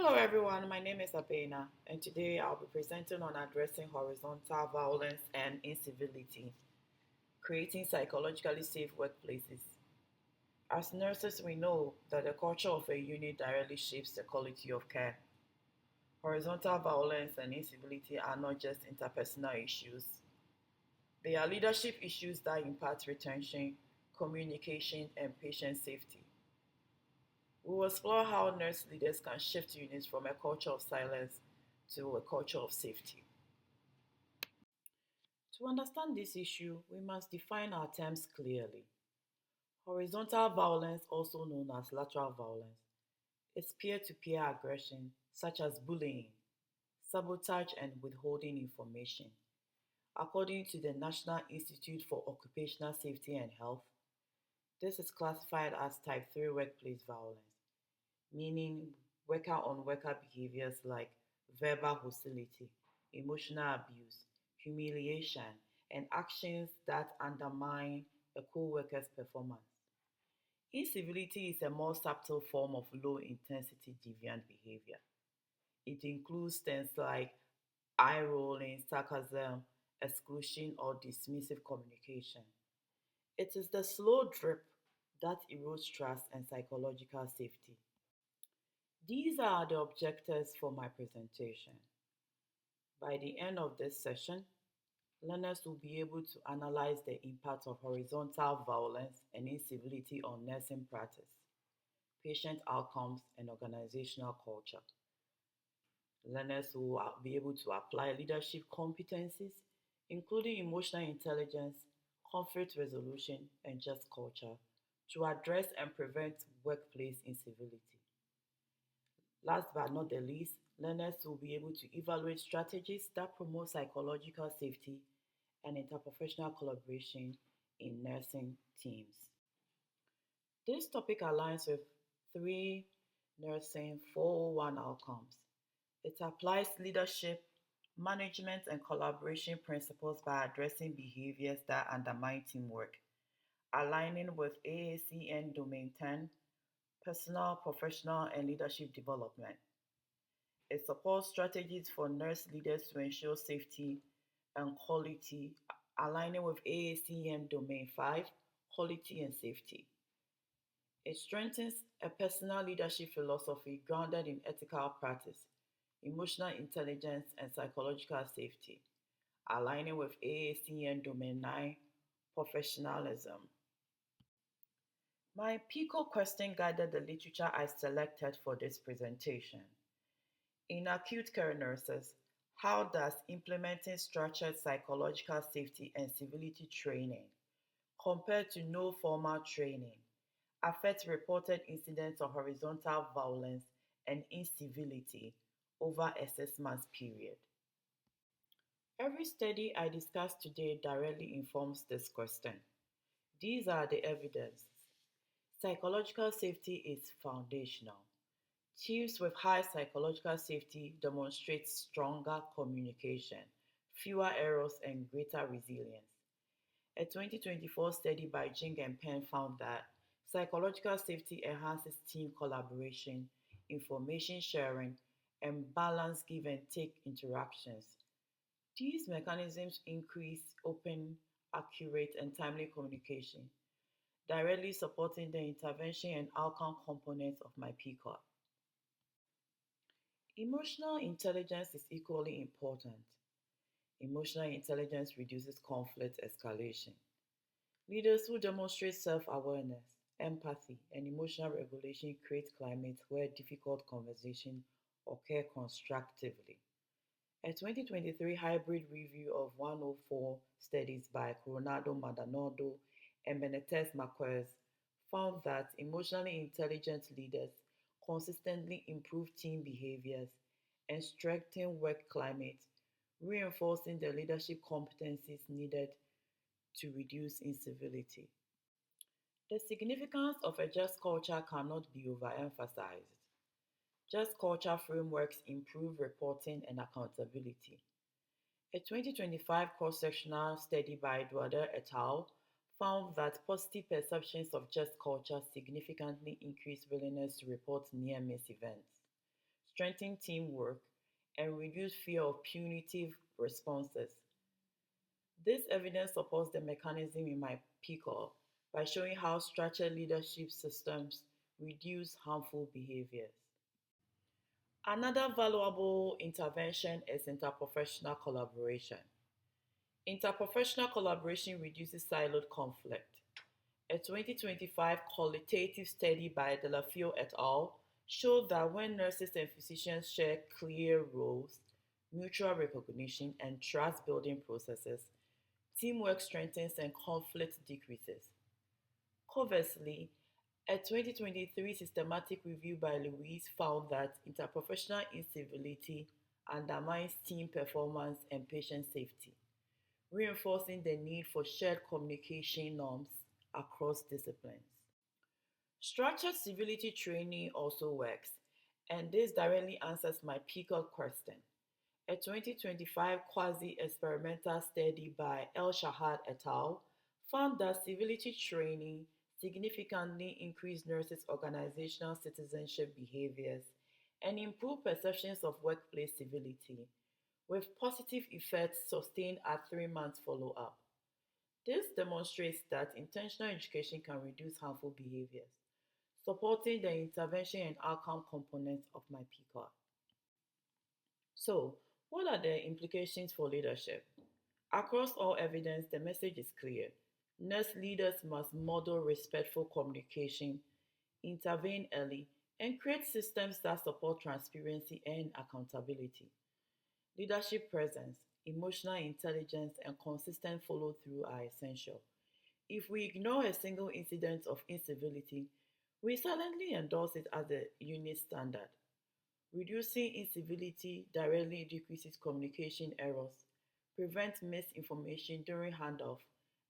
Hello, everyone. My name is Abena, and today I'll be presenting on addressing horizontal violence and incivility, creating psychologically safe workplaces. As nurses, we know that the culture of a unit directly shapes the quality of care. Horizontal violence and incivility are not just interpersonal issues, they are leadership issues that impact retention, communication, and patient safety. We will explore how nurse leaders can shift units from a culture of silence to a culture of safety. To understand this issue, we must define our terms clearly. Horizontal violence, also known as lateral violence, is peer to peer aggression such as bullying, sabotage, and withholding information. According to the National Institute for Occupational Safety and Health, this is classified as type 3 workplace violence, meaning worker on worker behaviors like verbal hostility, emotional abuse, humiliation, and actions that undermine a co worker's performance. Incivility is a more subtle form of low intensity deviant behavior. It includes things like eye rolling, sarcasm, exclusion, or dismissive communication. It is the slow drip that erodes trust and psychological safety. These are the objectives for my presentation. By the end of this session, learners will be able to analyze the impact of horizontal violence and incivility on nursing practice, patient outcomes, and organizational culture. Learners will be able to apply leadership competencies, including emotional intelligence, conflict resolution, and just culture, to address and prevent workplace incivility. Last but not the least, learners will be able to evaluate strategies that promote psychological safety and interprofessional collaboration in nursing teams. This topic aligns with three nursing 401 outcomes. It applies leadership, management, and collaboration principles by addressing behaviors that undermine teamwork, aligning with AACN Domain 10, personal, professional, and leadership development. It supports strategies for nurse leaders to ensure safety and quality, aligning with AACM Domain 5, quality and safety. It strengthens a personal leadership philosophy grounded in ethical practice, emotional intelligence, and psychological safety, aligning with AACN Domain 9, professionalism. My PICO question guided the literature I selected for this presentation. In acute care nurses, how does implementing structured psychological safety and civility training compared to no formal training affect reported incidents of horizontal violence and incivility over a 6 month period? Every study I discussed today directly informs this question. These are the evidences. Psychological safety is foundational. Teams with high psychological safety demonstrate stronger communication, fewer errors, and greater resilience. A 2024 study by Jing and Penn found that psychological safety enhances team collaboration, information sharing, and balanced give and take interactions. These mechanisms increase open, accurate, and timely communication, directly supporting the intervention and outcome components of my PCOT. Emotional intelligence is equally important. Emotional intelligence reduces conflict escalation. Leaders who demonstrate self awareness, empathy, and emotional regulation create climates where difficult conversations occur constructively. A 2023 hybrid review of 104 studies by Coronado Maldonado and Benitez Marquez found that emotionally intelligent leaders consistently improve team behaviors and strengthen work climate, reinforcing the leadership competencies needed to reduce incivility. The significance of a just culture cannot be overemphasized. Just culture frameworks improve reporting and accountability. A 2025 cross-sectional study by Eduardo et al. Found that positive perceptions of just culture significantly increase willingness to report near-miss events, strengthen teamwork, and reduce fear of punitive responses. This evidence supports the mechanism in my PCOR by showing how structured leadership systems reduce harmful behaviors. Another valuable intervention is interprofessional collaboration. Interprofessional collaboration reduces siloed conflict. A 2025 qualitative study by Delafio et al. Showed that when nurses and physicians share clear roles, mutual recognition, and trust building processes, teamwork strengthens and conflict decreases. Conversely, a 2023 systematic review by Louise found that interprofessional incivility undermines team performance and patient safety, reinforcing the need for shared communication norms across disciplines. Structured civility training also works, and this directly answers my PCOT question. A 2025 quasi-experimental study by El Shahad et al. Found that civility training significantly increased nurses' organizational citizenship behaviors and improved perceptions of workplace civility, with positive effects sustained at 3 months follow-up. This demonstrates that intentional education can reduce harmful behaviors, supporting the intervention and outcome components of my PCOT. So, what are the implications for leadership? Across all evidence, the message is clear. Nurse leaders must model respectful communication, intervene early, and create systems that support transparency and accountability. Leadership presence, emotional intelligence, and consistent follow through are essential. If we ignore a single incident of incivility, we silently endorse it as a unit standard. Reducing incivility directly decreases communication errors, prevents misinformation during handoff,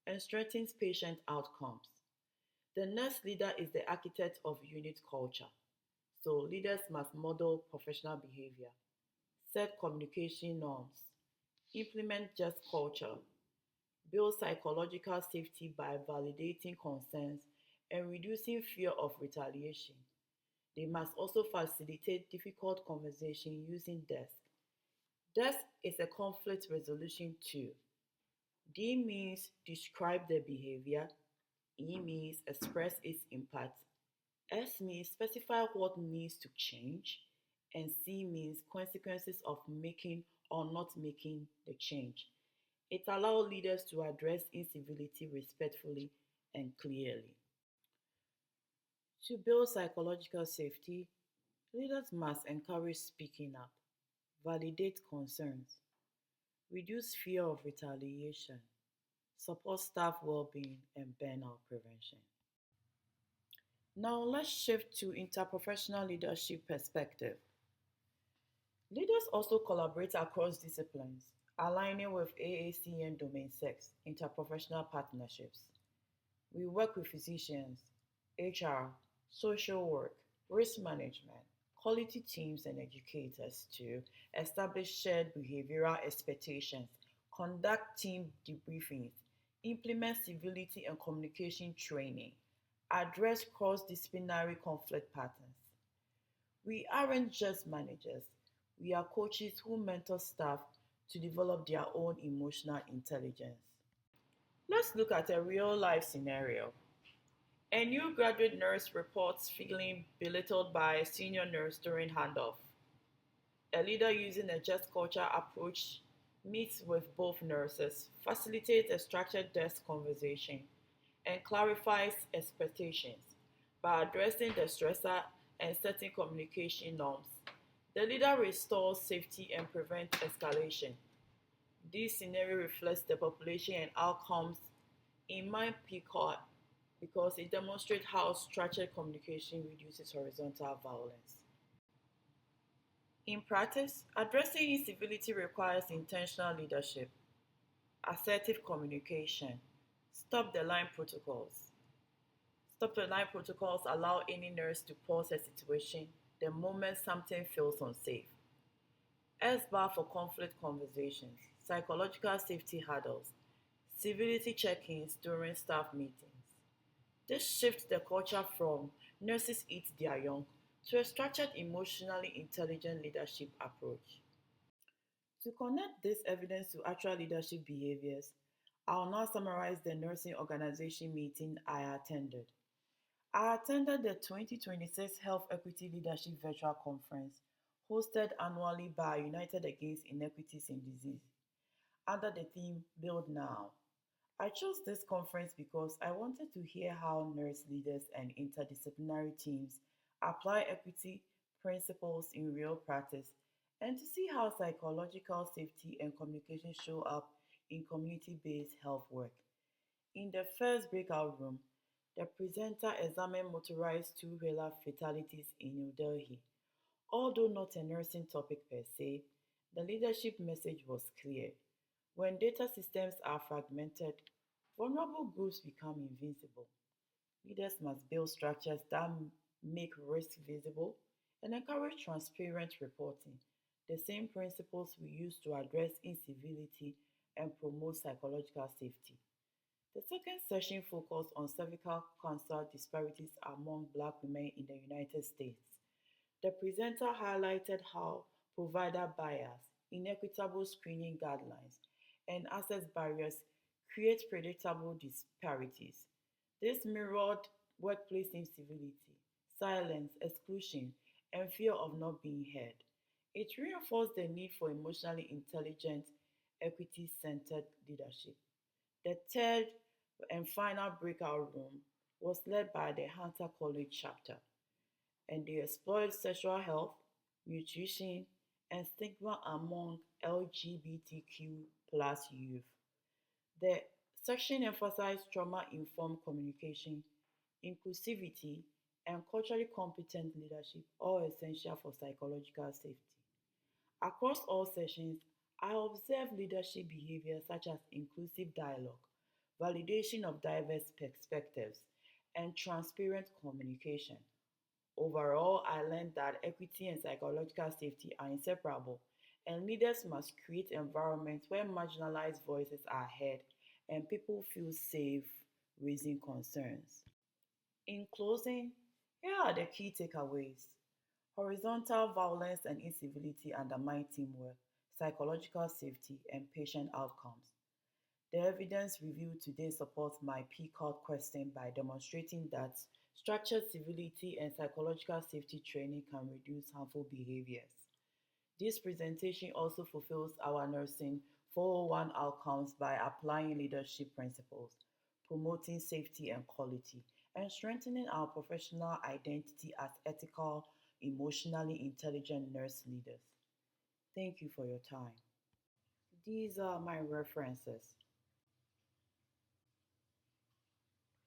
and strengthens patient outcomes. The nurse leader is the architect of unit culture, so leaders must model professional behavior, set communication norms, implement just culture, build psychological safety by validating concerns and reducing fear of retaliation. They must also facilitate difficult conversation using desk. Desk is a conflict resolution tool. D means describe the behavior, E means express its impact, S means specify what needs to change, and C means consequences of making or not making the change. It allows leaders to address incivility respectfully and clearly. To build psychological safety, leaders must encourage speaking up, validate concerns, reduce fear of retaliation, support staff well-being, and burnout prevention. Now let's shift to interprofessional leadership perspective. Leaders also collaborate across disciplines, aligning with AACN Domain 6 interprofessional partnerships. We work with physicians, HR, social work, risk management, quality teams, and educators to establish shared behavioral expectations, conduct team debriefings, implement civility and communication training, address cross disciplinary conflict patterns. We aren't just managers, we are coaches who mentor staff to develop their own emotional intelligence. Let's look at a real life scenario. A new graduate nurse reports feeling belittled by a senior nurse during handoff. A leader using a just culture approach meets with both nurses, facilitates a structured desk conversation, and clarifies expectations by addressing the stressor and setting communication norms. The leader restores safety and prevents escalation. This scenario reflects the population and outcomes in my PCOT because it demonstrates how structured communication reduces horizontal violence. In practice, addressing incivility requires intentional leadership, assertive communication, stop the line protocols. Stop the line protocols allow any nurse to pause a situation the moment something feels unsafe. S-bar for conflict conversations, psychological safety hurdles, civility check-ins during staff meetings. This shifts the culture from nurses eat their young to a structured, emotionally intelligent leadership approach. To connect this evidence to actual leadership behaviors, I'll now summarize the nursing organization meeting I attended. I attended the 2026 Health Equity Leadership Virtual Conference hosted annually by United Against Inequities in Disease under the theme Build Now. I chose this conference because I wanted to hear how nurse leaders and interdisciplinary teams apply equity principles in real practice and to see how psychological safety and communication show up in community based health work. In the first breakout room, the presenter examined motorized two wheeler fatalities in New Delhi. Although not a nursing topic per se, the leadership message was clear. When data systems are fragmented, vulnerable groups become invincible. Leaders must build structures that make risk visible and encourage transparent reporting, the same principles we use to address incivility and promote psychological safety. The second session focused on cervical cancer disparities among Black women in the United States. The presenter highlighted how provider bias, inequitable screening guidelines, and access barriers create predictable disparities. This mirrored workplace incivility, silence, exclusion, and fear of not being heard. It reinforced the need for emotionally intelligent, equity centered leadership. The third and final breakout room was led by the Hunter College chapter, and they explored sexual health, nutrition, and stigma among LGBTQ plus youth. The section emphasized trauma informed communication, inclusivity, and culturally competent leadership, all essential for psychological safety. Across all sessions, I observed leadership behaviors such as inclusive dialogue, validation of diverse perspectives, and transparent communication. Overall, I learned that equity and psychological safety are inseparable, and leaders must create environments where marginalized voices are heard and people feel safe raising concerns. In closing, here are the key takeaways. Horizontal violence and incivility undermine teamwork, psychological safety, and patient outcomes. The evidence reviewed today supports my PCOT question by demonstrating that structured civility and psychological safety training can reduce harmful behaviors. This presentation also fulfills our nursing 401 outcomes by applying leadership principles, promoting safety and quality, and strengthening our professional identity as ethical, emotionally intelligent nurse leaders. Thank you for your time. These are my references.